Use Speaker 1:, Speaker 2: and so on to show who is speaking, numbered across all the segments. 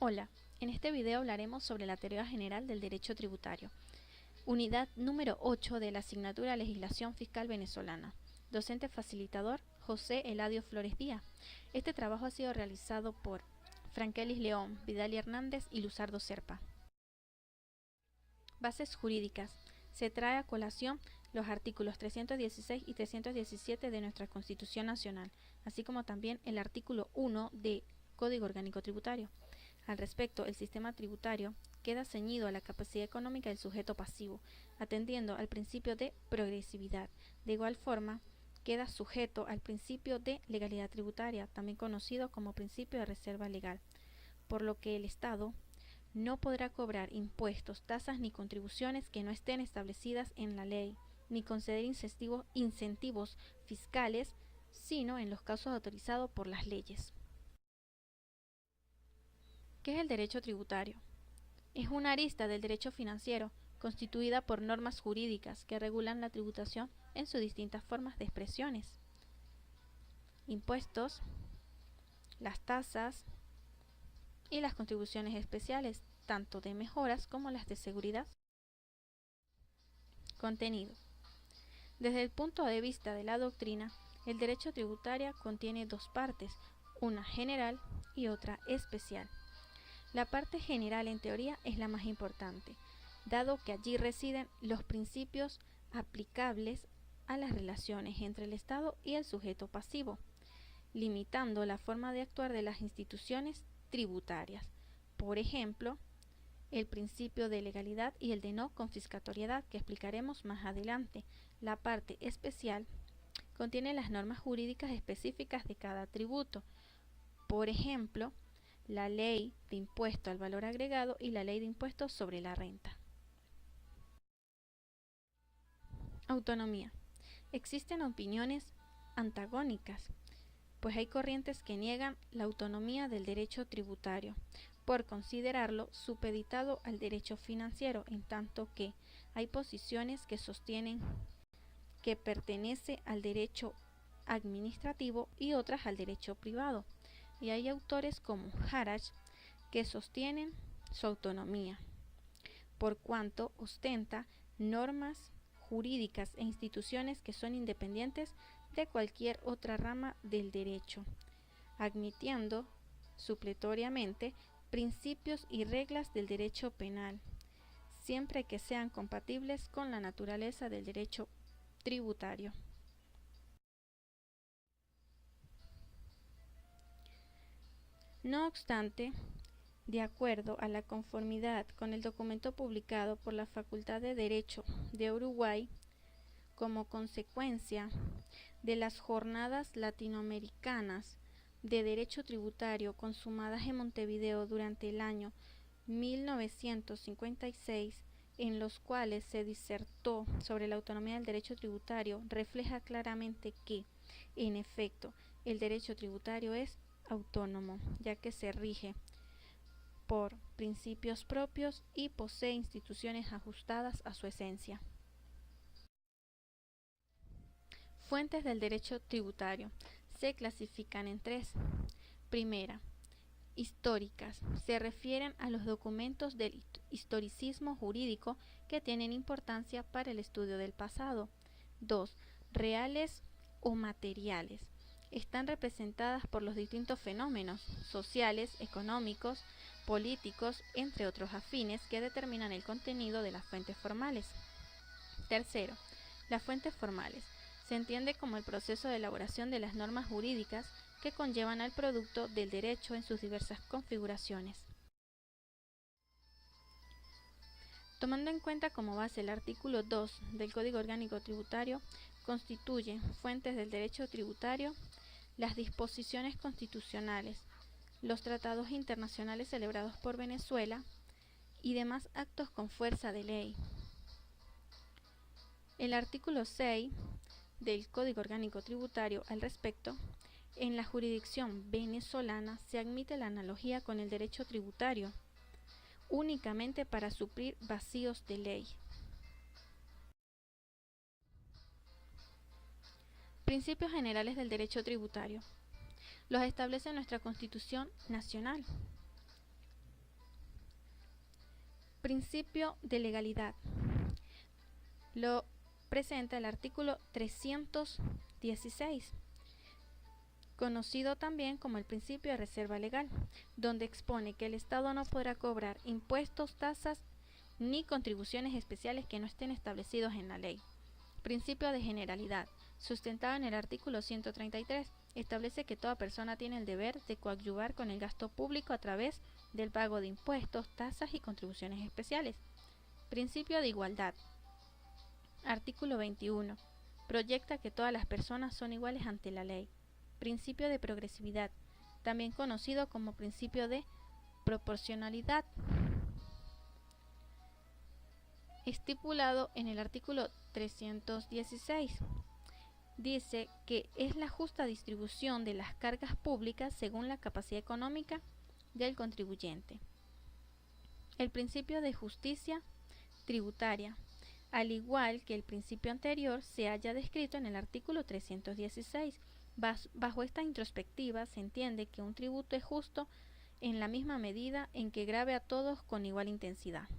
Speaker 1: Hola, en este video hablaremos sobre la teoría general del derecho tributario, unidad número 8 de la asignatura Legislación Fiscal Venezolana. Docente facilitador, José Eladio Flores Díaz. Este trabajo ha sido realizado por Frankelis León, Vidal Hernández y Luzardo Serpa. Bases jurídicas. Se trae a colación los artículos 316 y 317 de nuestra Constitución Nacional, así como también el artículo 1 del Código Orgánico Tributario. Al respecto, el sistema tributario queda ceñido a la capacidad económica del sujeto pasivo, atendiendo al principio de progresividad. De igual forma, queda sujeto al principio de legalidad tributaria, también conocido como principio de reserva legal, por lo que el Estado no podrá cobrar impuestos, tasas ni contribuciones que no estén establecidas en la ley, ni conceder incentivos fiscales, sino en los casos autorizados por las leyes. ¿Qué es el derecho tributario? Es una arista del derecho financiero constituida por normas jurídicas que regulan la tributación en sus distintas formas de expresiones. Impuestos, las tasas y las contribuciones especiales, tanto de mejoras como las de seguridad. Contenido. Desde el punto de vista de la doctrina, el derecho tributario contiene dos partes, una general y otra especial. La parte general en teoría es la más importante, dado que allí residen los principios aplicables a las relaciones entre el Estado y el sujeto pasivo, limitando la forma de actuar de las instituciones tributarias. Por ejemplo, el principio de legalidad y el de no confiscatoriedad, que explicaremos más adelante. La parte especial contiene las normas jurídicas específicas de cada tributo. Por ejemplo, la ley de impuesto al valor agregado y la ley de impuestos sobre la renta. Autonomía. Existen opiniones antagónicas, pues hay corrientes que niegan la autonomía del derecho tributario por considerarlo supeditado al derecho financiero, en tanto que hay posiciones que sostienen que pertenece al derecho administrativo y otras al derecho privado. Y hay autores como Harach que sostienen su autonomía, por cuanto ostenta normas jurídicas e instituciones que son independientes de cualquier otra rama del derecho, admitiendo supletoriamente principios y reglas del derecho penal, siempre que sean compatibles con la naturaleza del derecho tributario. No obstante, de acuerdo a la conformidad con el documento publicado por la Facultad de Derecho de Uruguay, como consecuencia de las Jornadas Latinoamericanas de Derecho Tributario consumadas en Montevideo durante el año 1956, en los cuales se disertó sobre la autonomía del derecho tributario, refleja claramente que, en efecto, el derecho tributario es autónomo, ya que se rige por principios propios y posee instituciones ajustadas a su esencia. Fuentes del derecho tributario se clasifican en tres. Primera, históricas. Se refieren a los documentos del historicismo jurídico que tienen importancia para el estudio del pasado. 2. Reales o materiales. Están representadas por los distintos fenómenos sociales, económicos, políticos, entre otros afines, que determinan el contenido de las fuentes formales. Tercero, las fuentes formales. Se entiende como el proceso de elaboración de las normas jurídicas que conllevan al producto del derecho en sus diversas configuraciones. Tomando en cuenta como base el artículo 2 del Código Orgánico Tributario, constituye fuentes del derecho tributario las disposiciones constitucionales, los tratados internacionales celebrados por Venezuela y demás actos con fuerza de ley. El artículo 6 del Código Orgánico Tributario al respecto, en la jurisdicción venezolana se admite la analogía con el derecho tributario, únicamente para suplir vacíos de ley. Principios generales del derecho tributario. Los establece nuestra Constitución Nacional. Principio de legalidad. Lo presenta el artículo 316, conocido también como el principio de reserva legal, donde expone que el Estado no podrá cobrar impuestos, tasas ni contribuciones especiales que no estén establecidos en la ley. Principio de generalidad, sustentado en el artículo 133, establece que toda persona tiene el deber de coadyuvar con el gasto público a través del pago de impuestos, tasas y contribuciones especiales. Principio de igualdad. Artículo 21. Proyecta que todas las personas son iguales ante la ley. Principio de progresividad, también conocido como principio de proporcionalidad, estipulado en el artículo 316. Dice que es la justa distribución de las cargas públicas según la capacidad económica del contribuyente. El principio de justicia tributaria, al igual que el principio anterior, se halla descrito en el artículo 316. Bajo esta introspectiva se entiende que un tributo es justo en la misma medida en que grave a todos con igual intensidad.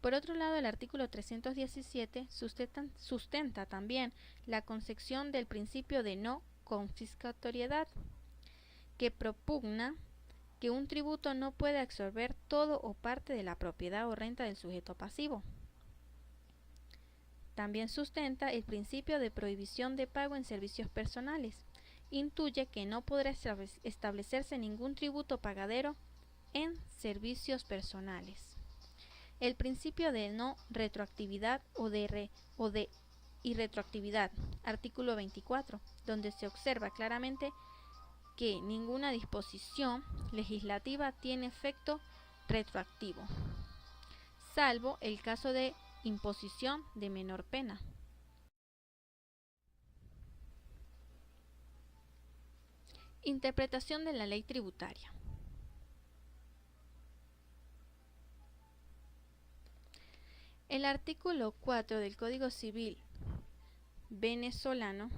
Speaker 1: Por otro lado, el artículo 317 sustenta también la concepción del principio de no confiscatoriedad, que propugna que un tributo no puede absorber todo o parte de la propiedad o renta del sujeto pasivo. También sustenta el principio de prohibición de pago en servicios personales. Intuye que no podrá establecerse ningún tributo pagadero en servicios personales. El principio de no retroactividad o de irretroactividad, artículo 24, donde se observa claramente que ninguna disposición legislativa tiene efecto retroactivo, salvo el caso de imposición de menor pena. Interpretación de la ley tributaria. El artículo 4 del Código Civil venezolano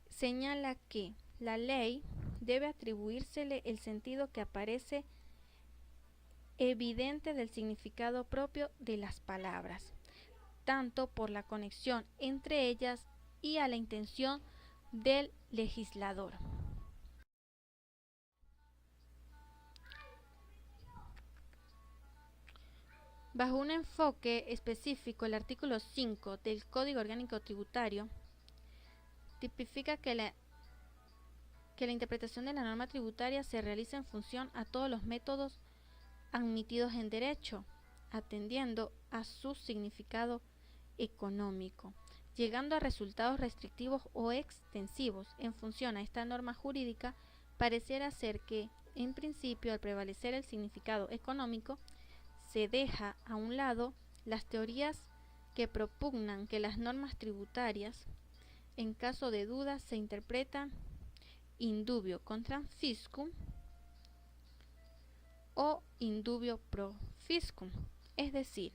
Speaker 1: señala que la ley debe atribuírsele el sentido que aparece evidente del significado propio de las palabras, tanto por la conexión entre ellas y a la intención del legislador. Bajo un enfoque específico, el artículo 5 del Código Orgánico Tributario tipifica que la interpretación de la norma tributaria se realiza en función a todos los métodos admitidos en derecho, atendiendo a su significado económico, llegando a resultados restrictivos o extensivos. En función a esta norma jurídica, pareciera ser que, en principio, al prevalecer el significado económico, se deja a un lado las teorías que propugnan que las normas tributarias, en caso de duda, se interpretan in dubio contra fiscum o in dubio pro fiscum, es decir,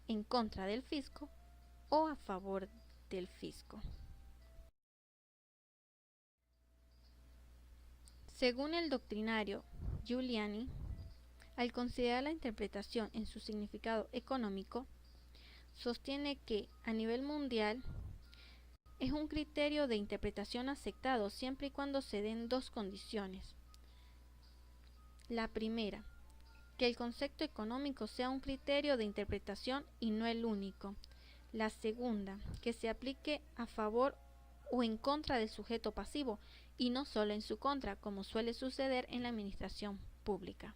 Speaker 1: en contra del fisco o a favor del fisco. Según el doctrinario Giuliani, al considerar la interpretación en su significado económico, sostiene que, a nivel mundial, es un criterio de interpretación aceptado siempre y cuando se den dos condiciones. La primera, que el concepto económico sea un criterio de interpretación y no el único. La segunda, que se aplique a favor o en contra del sujeto pasivo y no solo en su contra, como suele suceder en la administración pública.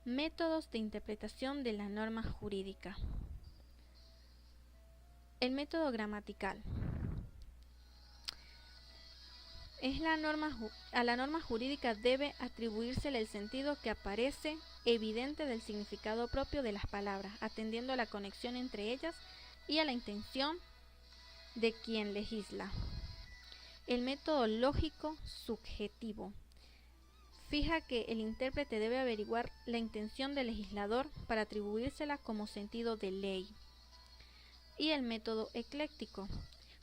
Speaker 1: Métodos de interpretación de la norma jurídica. El método gramatical. A la norma jurídica debe atribuírsele el sentido que aparece evidente del significado propio de las palabras, atendiendo a la conexión entre ellas y a la intención de quien legisla. El método lógico subjetivo. Fija que el intérprete debe averiguar la intención del legislador para atribuírsela como sentido de ley. Y el método ecléctico,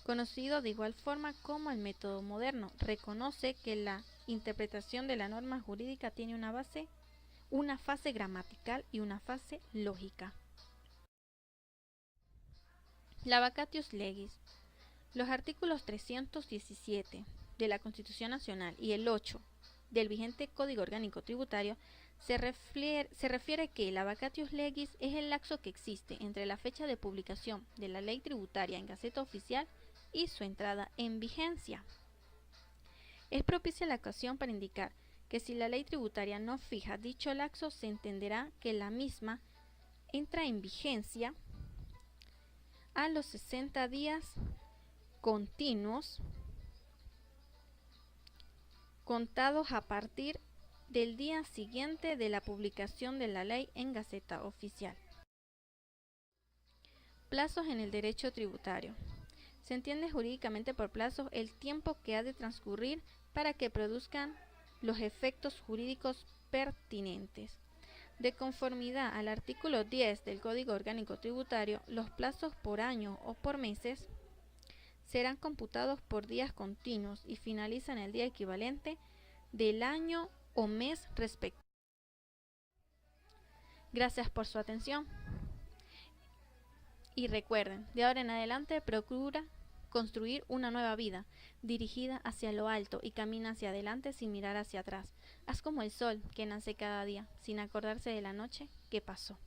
Speaker 1: conocido de igual forma como el método moderno, reconoce que la interpretación de la norma jurídica tiene una fase gramatical y una fase lógica. La vacatius legis. Los artículos 317 de la Constitución Nacional y el 8 del vigente Código Orgánico Tributario se refiere que la vacatius legis es el lapso que existe entre la fecha de publicación de la ley tributaria en Gaceta Oficial y su entrada en vigencia. Es propicia la ocasión para indicar que si la ley tributaria no fija dicho lapso, se entenderá que la misma entra en vigencia a los 60 días continuos contados a partir del día siguiente de la publicación de la ley en Gaceta Oficial. Plazos en el derecho tributario. Se entiende jurídicamente por plazos el tiempo que ha de transcurrir para que produzcan los efectos jurídicos pertinentes. De conformidad al artículo 10 del Código Orgánico Tributario, los plazos por año o por meses serán computados por días continuos y finalizan el día equivalente del año o mes respectivo. Gracias por su atención. Y recuerden, de ahora en adelante procura construir una nueva vida, dirigida hacia lo alto y camina hacia adelante sin mirar hacia atrás. Haz como el sol que nace cada día, sin acordarse de la noche que pasó.